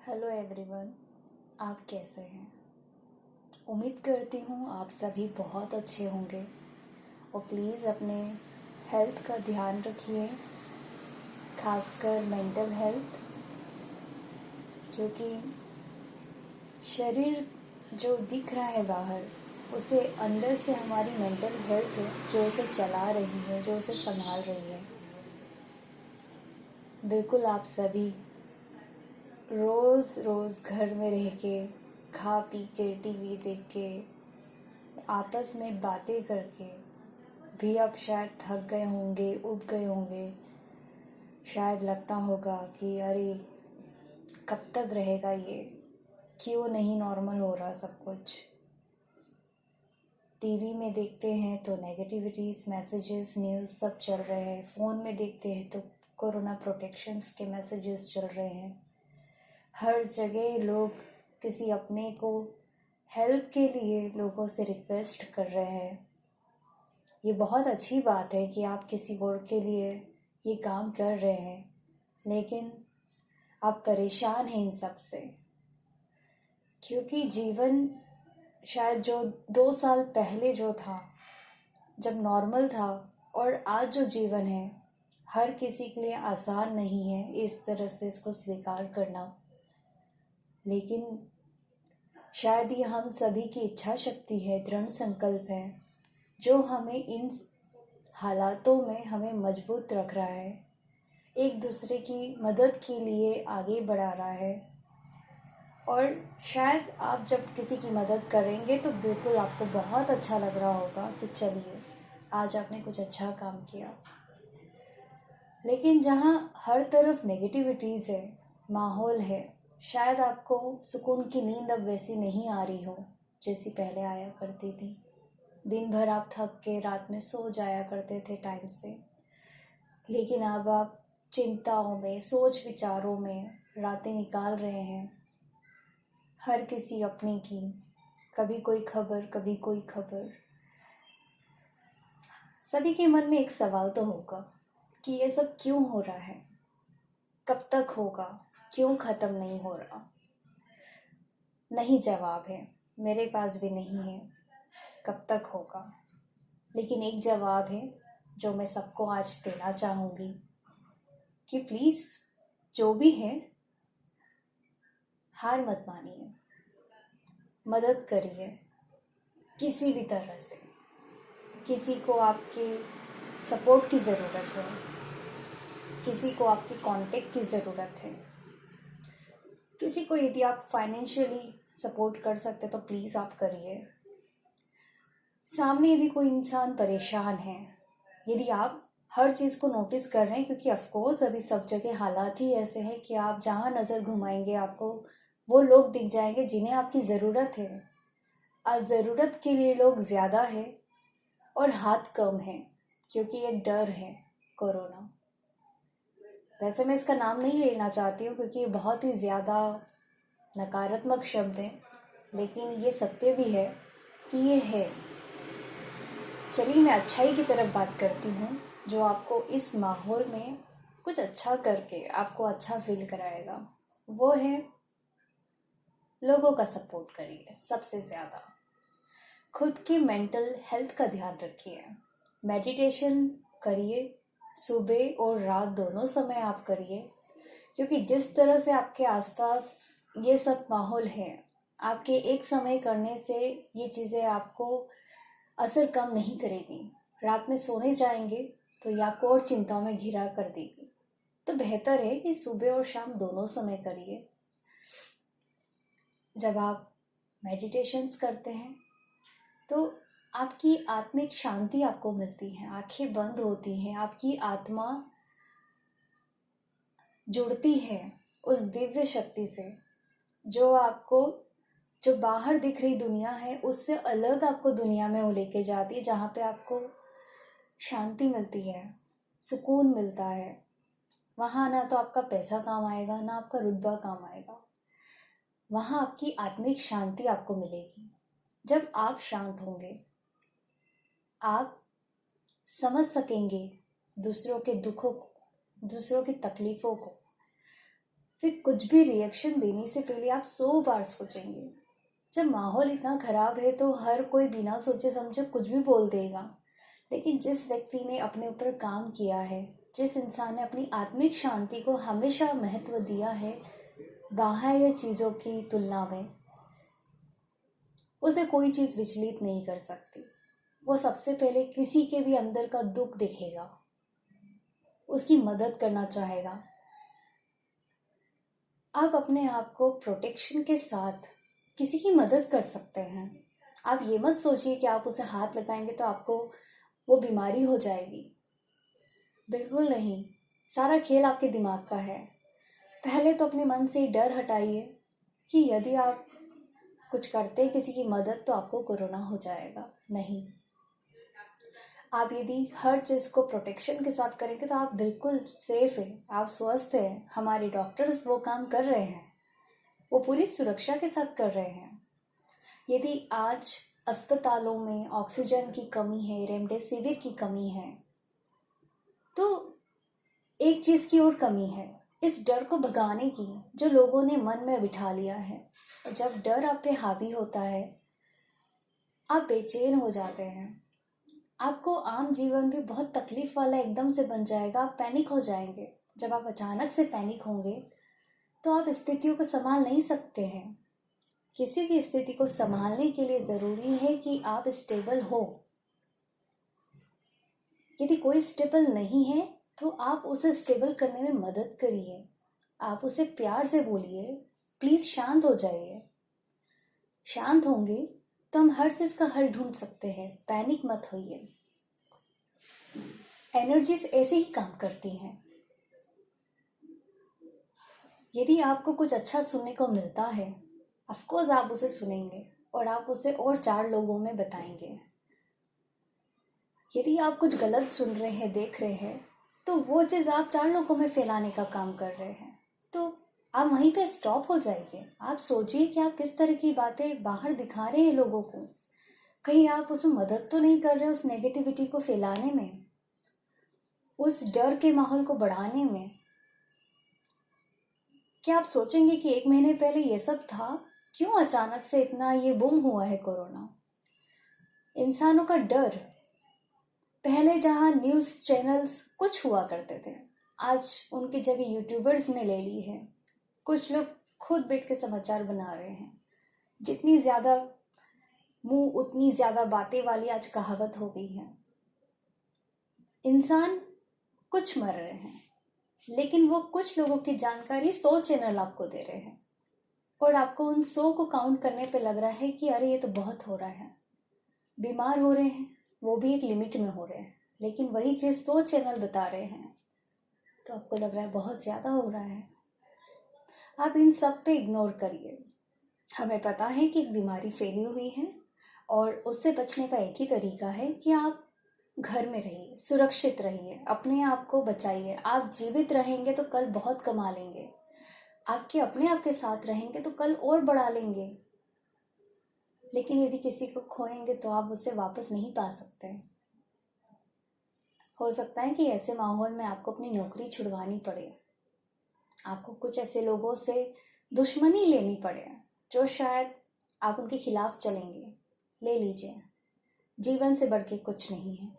Hello everyone, आप कैसे हैं? उम्मीद करती हूँ आप सभी बहुत अच्छे होंगे और प्लीज़ अपने हेल्थ का ध्यान रखिए, खासकर मेंटल हेल्थ, क्योंकि शरीर जो दिख रहा है बाहर, उसे अंदर से हमारी मेंटल हेल्थ है जो उसे चला रही है, जो उसे संभाल रही है। बिल्कुल आप सभी रोज़ रोज़ घर में रह के, खा पी के, टीवी देख के, आपस में बातें करके भी अब शायद थक गए होंगे, ऊब गए होंगे। शायद लगता होगा कि अरे कब तक रहेगा ये, क्यों नहीं नॉर्मल हो रहा सब कुछ। टीवी में देखते हैं तो नेगेटिविटीज़, मैसेजेस, न्यूज़ सब चल रहे हैं। फ़ोन में देखते हैं तो कोरोना प्रोटेक्शंस के मैसेजेस चल रहे हैं। हर जगह लोग किसी अपने को हेल्प के लिए लोगों से रिक्वेस्ट कर रहे हैं। ये बहुत अच्छी बात है कि आप किसी और के लिए ये काम कर रहे हैं, लेकिन आप परेशान हैं इन सब से, क्योंकि जीवन शायद जो 2 साल पहले जो था, जब नॉर्मल था, और आज जो जीवन है, हर किसी के लिए आसान नहीं है इस तरह से इसको स्वीकार करना। लेकिन शायद ये हम सभी की इच्छा शक्ति है, दृढ़ संकल्प है, जो हमें इन हालातों में हमें मजबूत रख रहा है, एक दूसरे की मदद के लिए आगे बढ़ा रहा है। और शायद आप जब किसी की मदद करेंगे तो बिल्कुल आपको बहुत अच्छा लग रहा होगा कि चलिए आज आपने कुछ अच्छा काम किया। लेकिन जहाँ हर तरफ नेगेटिविटीज़ है, माहौल है, शायद आपको सुकून की नींद अब वैसी नहीं आ रही हो जैसी पहले आया करती थी। दिन भर आप थक के रात में सो जाया करते थे टाइम से, लेकिन अब आप चिंताओं में, सोच विचारों में रातें निकाल रहे हैं। हर किसी अपने की, कभी कोई खबर, कभी कोई खबर। सभी के मन में एक सवाल तो होगा कि ये सब क्यों हो रहा है, कब तक होगा, क्यों ख़त्म नहीं हो रहा। नहीं जवाब है, मेरे पास भी नहीं है कब तक होगा। लेकिन एक जवाब है जो मैं सबको आज देना चाहूँगी कि प्लीज़ जो भी है, हार मत मानिए, मदद करिए किसी भी तरह से। किसी को आपके सपोर्ट की ज़रूरत है, किसी को आपके कांटेक्ट की ज़रूरत है, किसी को यदि आप फाइनेंशियली सपोर्ट कर सकते तो प्लीज़ आप करिए। सामने यदि कोई इंसान परेशान है, यदि आप हर चीज़ को नोटिस कर रहे हैं, क्योंकि ऑफकोर्स अभी सब जगह हालात ही ऐसे हैं कि आप जहाँ नज़र घुमाएंगे आपको वो लोग दिख जाएंगे जिन्हें आपकी ज़रूरत है। आज ज़रूरत के लिए लोग ज़्यादा है और हाथ कम है, क्योंकि एक डर है कोरोना। वैसे मैं इसका नाम नहीं लेना चाहती हूँ क्योंकि ये बहुत ही ज़्यादा नकारात्मक शब्द है, लेकिन ये सत्य भी है कि ये है। चलिए मैं अच्छाई की तरफ बात करती हूँ, जो आपको इस माहौल में कुछ अच्छा करके आपको अच्छा फील कराएगा। वो है लोगों का सपोर्ट करिए। सबसे ज़्यादा खुद की मेंटल हेल्थ का ध्यान रखिए। मेडिटेशन करिए, सुबह और रात दोनों समय आप करिए, क्योंकि जिस तरह से आपके आसपास ये सब माहौल है, आपके एक समय करने से ये चीज़ें आपको असर कम नहीं करेगी। रात में सोने जाएंगे तो ये आपको और चिंताओं में घिरा कर देगी। तो बेहतर है कि सुबह और शाम दोनों समय करिए। जब आप मेडिटेशंस करते हैं तो आपकी आत्मिक शांति आपको मिलती है, आंखें बंद होती हैं, आपकी आत्मा जुड़ती है उस दिव्य शक्ति से जो आपको, जो बाहर दिख रही दुनिया है उससे अलग आपको दुनिया में वो लेके जाती है, जहाँ पे आपको शांति मिलती है, सुकून मिलता है। वहाँ ना तो आपका पैसा काम आएगा, ना आपका रुतबा काम आएगा। वहाँ आपकी आत्मिक शांति आपको मिलेगी। जब आप शांत होंगे, आप समझ सकेंगे दूसरों के दुखों को, दूसरों की तकलीफ़ों को। फिर कुछ भी रिएक्शन देने से पहले आप 100 बार सोचेंगे। जब माहौल इतना खराब है तो हर कोई बिना सोचे समझे कुछ भी बोल देगा, लेकिन जिस व्यक्ति ने अपने ऊपर काम किया है, जिस इंसान ने अपनी आत्मिक शांति को हमेशा महत्व दिया है बाह्य चीज़ों की तुलना में, उसे कोई चीज़ विचलित नहीं कर सकती। वो सबसे पहले किसी के भी अंदर का दुख देखेगा, उसकी मदद करना चाहेगा। आप अपने आप को प्रोटेक्शन के साथ किसी की मदद कर सकते हैं। आप ये मत सोचिए कि आप उसे हाथ लगाएंगे तो आपको वो बीमारी हो जाएगी। बिल्कुल नहीं, सारा खेल आपके दिमाग का है। पहले तो अपने मन से डर हटाइए कि यदि आप कुछ करते किसी की मदद तो आपको कोरोना हो जाएगा। नहीं, आप यदि हर चीज़ को प्रोटेक्शन के साथ करेंगे तो आप बिल्कुल सेफ हैं, आप स्वस्थ हैं। हमारे डॉक्टर्स वो काम कर रहे हैं, वो पूरी सुरक्षा के साथ कर रहे हैं। यदि आज अस्पतालों में ऑक्सीजन की कमी है, रेमडेसिविर की कमी है, तो एक चीज़ की और कमी है, इस डर को भगाने की, जो लोगों ने मन में बिठा लिया है। और जब डर आप पे हावी होता है, आप बेचैन हो जाते हैं, आपको आम जीवन भी बहुत तकलीफ वाला एकदम से बन जाएगा, आप पैनिक हो जाएंगे। जब आप अचानक से पैनिक होंगे तो आप स्थितियों को संभाल नहीं सकते हैं। किसी भी स्थिति को संभालने के लिए ज़रूरी है कि आप स्टेबल हो। यदि कोई स्टेबल नहीं है तो आप उसे स्टेबल करने में मदद करिए। आप उसे प्यार से बोलिए, प्लीज़ शांत हो जाइए। शांत होंगे तो हम हर चीज़ का हल ढूंढ सकते हैं। पैनिक मत होइए। एनर्जीज ऐसे ही काम करती हैं। यदि आपको कुछ अच्छा सुनने को मिलता है, ऑफकोर्स आप उसे सुनेंगे और आप उसे और 4 लोगों में बताएंगे। यदि आप कुछ गलत सुन रहे हैं, देख रहे हैं, तो वो चीज़ आप 4 लोगों में फैलाने का काम कर रहे हैं। तो आप वहीं पे स्टॉप हो जाइए। आप सोचिए कि आप किस तरह की बातें बाहर दिखा रहे हैं लोगों को। कहीं आप उसमें मदद तो नहीं कर रहे उस नेगेटिविटी को फैलाने में, उस डर के माहौल को बढ़ाने में। क्या आप सोचेंगे कि 1 महीने पहले ये सब था, क्यों अचानक से इतना ये बूम हुआ है कोरोना? इंसानों का डर। पहले जहाँ न्यूज़ चैनल्स कुछ हुआ करते थे, आज उनकी जगह यूट्यूबर्स ने ले ली है। कुछ लोग खुद बैठ के समाचार बना रहे हैं। जितनी ज़्यादा मुंह उतनी ज़्यादा बातें वाली आज कहावत हो गई है। इंसान कुछ मर रहे हैं, लेकिन वो कुछ लोगों की जानकारी 100 चैनल आपको दे रहे हैं और आपको उन 100 को काउंट करने पे लग रहा है कि अरे ये तो बहुत हो रहा है। बीमार हो रहे हैं, वो भी एक लिमिट में हो रहे हैं, लेकिन वही चीज़ 100 चैनल बता रहे हैं तो आपको लग रहा है बहुत ज़्यादा हो रहा है। आप इन सब पे इग्नोर करिए। हमें पता है कि एक बीमारी फैली हुई है और उससे बचने का एक ही तरीका है कि आप घर में रहिए, सुरक्षित रहिए, अपने आप को बचाइए। आप जीवित रहेंगे तो कल बहुत कमा लेंगे। आपके अपने आप के साथ रहेंगे तो कल और बढ़ा लेंगे। लेकिन यदि किसी को खोएंगे तो आप उसे वापस नहीं पा सकते। हो सकता है कि ऐसे माहौल में आपको अपनी नौकरी छुड़वानी पड़े, आपको कुछ ऐसे लोगों से दुश्मनी लेनी पड़े जो शायद आप उनके खिलाफ चलेंगे। ले लीजिए, जीवन से बढ़ के कुछ नहीं है।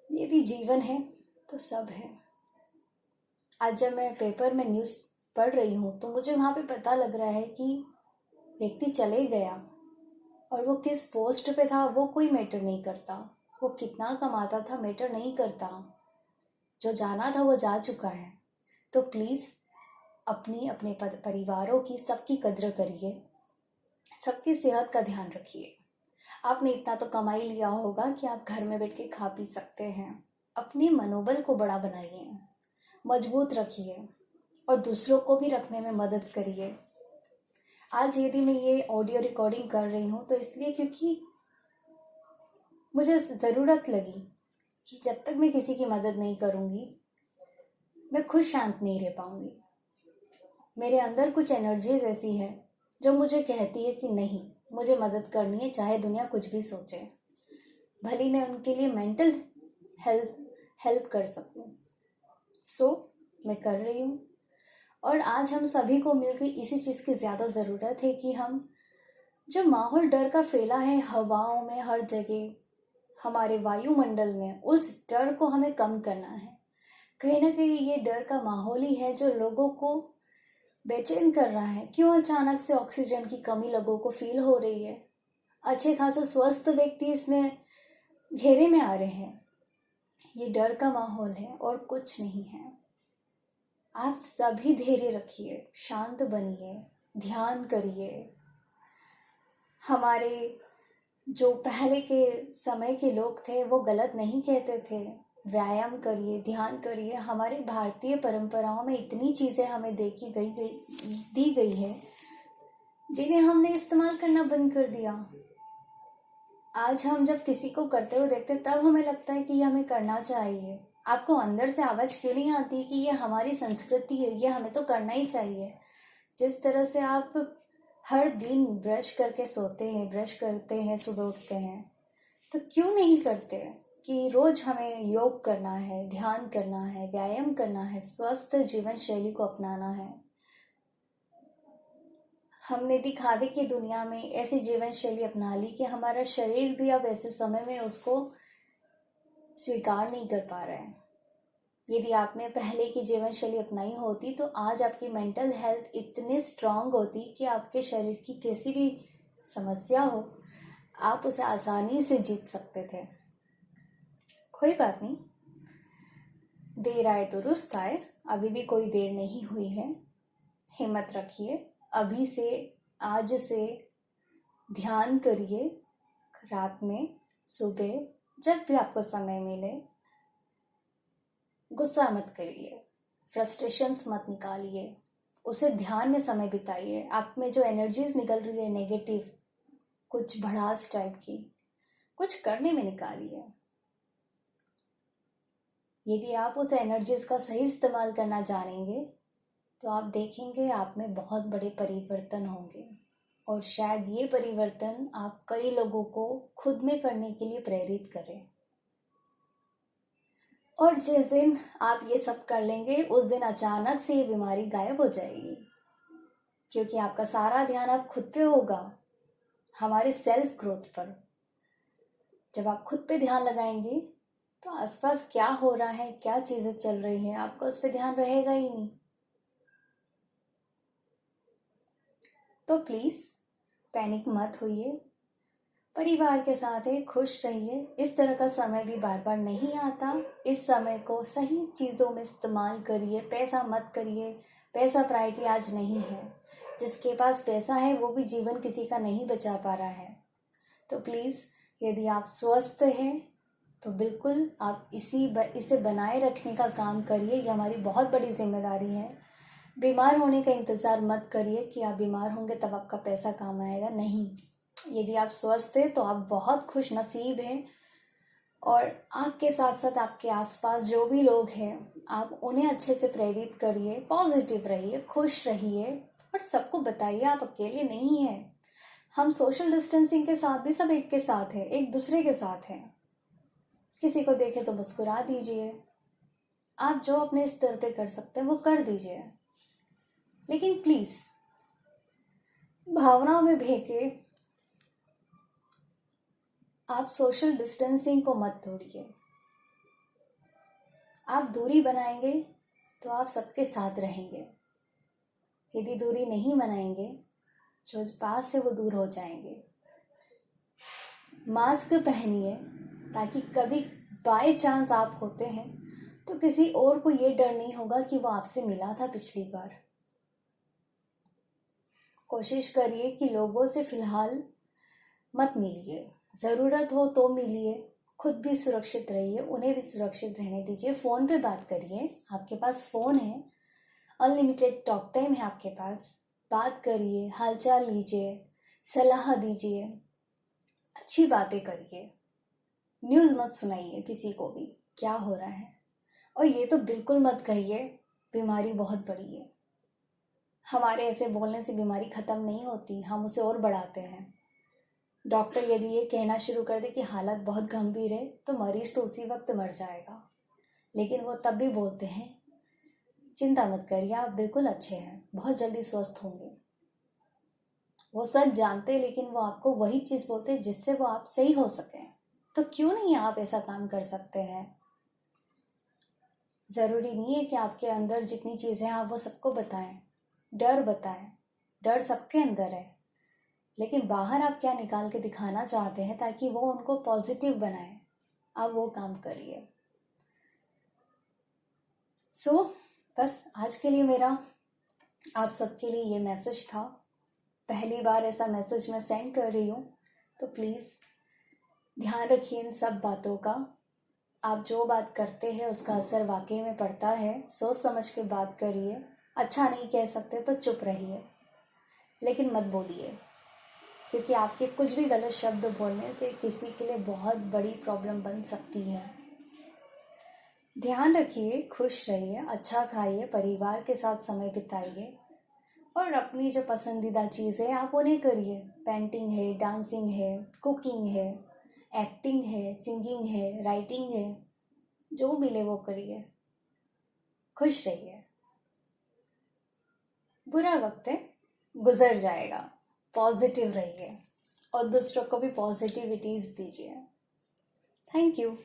यदि जीवन है तो सब है। आज जब मैं पेपर में न्यूज़ पढ़ रही हूँ तो मुझे वहाँ पे पता लग रहा है कि व्यक्ति चले गया और वो किस पोस्ट पे था वो कोई मैटर नहीं करता, वो कितना कमाता था मैटर नहीं करता, जो जाना था वो जा चुका है। तो प्लीज़ अपनी अपने परिवारों की, सबकी कद्र करिए, सबकी सेहत का ध्यान रखिए। आपने इतना तो कमा ही लिया होगा कि आप घर में बैठ के खा पी सकते हैं। अपने मनोबल को बड़ा बनाइए, मजबूत रखिए और दूसरों को भी रखने में मदद करिए। आज यदि मैं ये ऑडियो रिकॉर्डिंग कर रही हूँ तो इसलिए क्योंकि मुझे ज़रूरत लगी कि जब तक मैं किसी की मदद नहीं करूँगी मैं खुद शांत नहीं रह पाऊँगी। मेरे अंदर कुछ एनर्जीज ऐसी है जो मुझे कहती है कि नहीं, मुझे मदद करनी है, चाहे दुनिया कुछ भी सोचे, भले मैं उनके लिए मेंटल हेल्प कर सकूं। सो मैं कर रही हूँ। और आज हम सभी को मिलकर इसी चीज़ की ज़्यादा ज़रूरत है कि हम जो माहौल डर का फैला है हवाओं में, हर जगह, हमारे वायुमंडल में, उस डर को हमें कम करना है। कहीं ना कहीं ये डर का माहौल ही है जो लोगों को बेचैन कर रहा है। क्यों अचानक से ऑक्सीजन की कमी लोगों को फील हो रही है? अच्छे खासे स्वस्थ व्यक्ति इसमें घेरे में आ रहे हैं। ये डर का माहौल है और कुछ नहीं है। आप सभी धैर्य रखिए, शांत बनिए, ध्यान करिए। हमारे जो पहले के समय के लोग थे वो गलत नहीं कहते थे। व्यायाम करिए, ध्यान करिए। हमारे भारतीय परंपराओं में इतनी चीज़ें हमें दी गई है जिन्हें हमने इस्तेमाल करना बंद कर दिया। आज हम जब किसी को करते हुए देखते तब हमें लगता है कि ये हमें करना चाहिए। आपको अंदर से आवाज़ क्यों नहीं आती कि ये हमारी संस्कृति है, ये हमें तो करना ही चाहिए? जिस तरह से आप हर दिन ब्रश करके सोते हैं, ब्रश करते हैं, सुबह उठते हैं, तो क्यों नहीं करते कि रोज हमें योग करना है, ध्यान करना है, व्यायाम करना है, स्वस्थ जीवन शैली को अपनाना है। हमने दिखावे की दुनिया में ऐसी जीवन शैली अपना ली कि हमारा शरीर भी अब ऐसे समय में उसको स्वीकार नहीं कर पा रहा है। यदि आपने पहले की जीवन शैली अपनाई होती तो आज आपकी मेंटल हेल्थ इतनी स्ट्रांग होती कि आपके शरीर की कैसी भी समस्या हो आप उसे आसानी से जीत सकते थे। कोई बात नहीं, देर आए दुरुस्त आए। अभी भी कोई देर नहीं हुई है। हिम्मत रखिए। अभी से, आज से ध्यान करिए। रात में, सुबह, जब भी आपको समय मिले। गुस्सा मत करिए, फ्रस्ट्रेशंस मत निकालिए, उसे ध्यान में समय बिताइए। आप में जो एनर्जीज निकल रही है नेगेटिव, कुछ भड़ास टाइप की, कुछ करने में निकालिए। यदि आप उस एनर्जीज का सही इस्तेमाल करना जानेंगे तो आप देखेंगे आप में बहुत बड़े परिवर्तन होंगे। और शायद ये परिवर्तन आप कई लोगों को खुद में करने के लिए प्रेरित करें। और जिस दिन आप ये सब कर लेंगे उस दिन अचानक से ये बीमारी गायब हो जाएगी, क्योंकि आपका सारा ध्यान अब खुद पे होगा, हमारे सेल्फ ग्रोथ पर। जब आप खुद पे ध्यान लगाएंगे तो आसपास क्या हो रहा है, क्या चीजें चल रही हैं, आपका उस पर ध्यान रहेगा ही नहीं। तो प्लीज पैनिक मत होइए, परिवार के साथ है, खुश रहिए। इस तरह का समय भी बार बार नहीं आता। इस समय को सही चीज़ों में इस्तेमाल करिए, पैसा मत करिए। पैसा प्रायोरिटी आज नहीं है। जिसके पास पैसा है वो भी जीवन किसी का नहीं बचा पा रहा है। तो प्लीज़, यदि आप स्वस्थ हैं तो बिल्कुल आप इसे बनाए रखने का काम करिए। ये हमारी बहुत बड़ी जिम्मेदारी है। बीमार होने का इंतज़ार मत करिए कि आप बीमार होंगे तब आपका पैसा काम आएगा। नहीं, यदि आप स्वस्थ हैं तो आप बहुत खुश नसीब हैं। और आपके साथ साथ आपके आसपास जो भी लोग हैं आप उन्हें अच्छे से प्रेरित करिए, पॉजिटिव रहिए, खुश रहिए और सबको बताइए आप अकेले नहीं हैं। हम सोशल डिस्टेंसिंग के साथ भी सब एक के साथ हैं, एक दूसरे के साथ हैं। किसी को देखे तो मुस्कुरा दीजिए। आप जो अपने स्तर पे कर सकते हैं वो कर दीजिए, लेकिन प्लीज भावनाओं में बहके आप सोशल डिस्टेंसिंग को मत तोड़िए। आप दूरी बनाएंगे तो आप सबके साथ रहेंगे। यदि दूरी नहीं बनाएंगे जो पास से वो दूर हो जाएंगे। मास्क पहनिए ताकि कभी बाय चांस आप होते हैं तो किसी और को ये डर नहीं होगा कि वो आपसे मिला था पिछली बार। कोशिश करिए कि लोगों से फिलहाल मत मिलिए, ज़रूरत हो तो मिलिए। खुद भी सुरक्षित रहिए, उन्हें भी सुरक्षित रहने दीजिए। फ़ोन पे बात करिए, आपके पास फ़ोन है, अनलिमिटेड टॉक टाइम है आपके पास। बात करिए, हालचाल लीजिए, सलाह दीजिए, अच्छी बातें करिए। न्यूज़ मत सुनाइए किसी को भी क्या हो रहा है। और ये तो बिल्कुल मत कहिए बीमारी बहुत बड़ी है। हमारे ऐसे बोलने से बीमारी ख़त्म नहीं होती, हम उसे और बढ़ाते हैं। डॉक्टर यदि ये कहना शुरू कर दे कि हालत बहुत गंभीर है तो मरीज तो उसी वक्त मर जाएगा, लेकिन वो तब भी बोलते हैं चिंता मत करिए, आप बिल्कुल अच्छे हैं, बहुत जल्दी स्वस्थ होंगे। वो सच जानते हैं, लेकिन वो आपको वही चीज़ बोलते हैं जिससे वो आप सही हो सकें। तो क्यों नहीं आप ऐसा काम कर सकते हैं? ज़रूरी नहीं है कि आपके अंदर जितनी चीज़ें हैं आप वो सबको बताएं, डर बताएं। डर सबके अंदर है, लेकिन बाहर आप क्या निकाल के दिखाना चाहते हैं ताकि वो उनको पॉजिटिव बनाए, आप वो काम करिए। सो बस आज के लिए मेरा आप सबके लिए ये मैसेज था। पहली बार ऐसा मैसेज मैं सेंड कर रही हूँ, तो प्लीज़ ध्यान रखिए इन सब बातों का। आप जो बात करते हैं उसका असर वाकई में पड़ता है। सोच समझ के बात करिए। अच्छा नहीं कह सकते तो चुप रहिए, लेकिन मत बोलिए, क्योंकि आपके कुछ भी गलत शब्द बोलने से किसी के लिए बहुत बड़ी प्रॉब्लम बन सकती है। ध्यान रखिए, खुश रहिए, अच्छा खाइए, परिवार के साथ समय बिताइए और अपनी जो पसंदीदा चीज़ें आप उन्हें करिए। पेंटिंग है, डांसिंग है, कुकिंग है, एक्टिंग है, सिंगिंग है, राइटिंग है, जो मिले वो करिए। खुश रहिए। बुरा वक्त है, गुजर जाएगा। पॉजिटिव रहिए और दूसरों को भी पॉजिटिविटीज दीजिए। Thank you.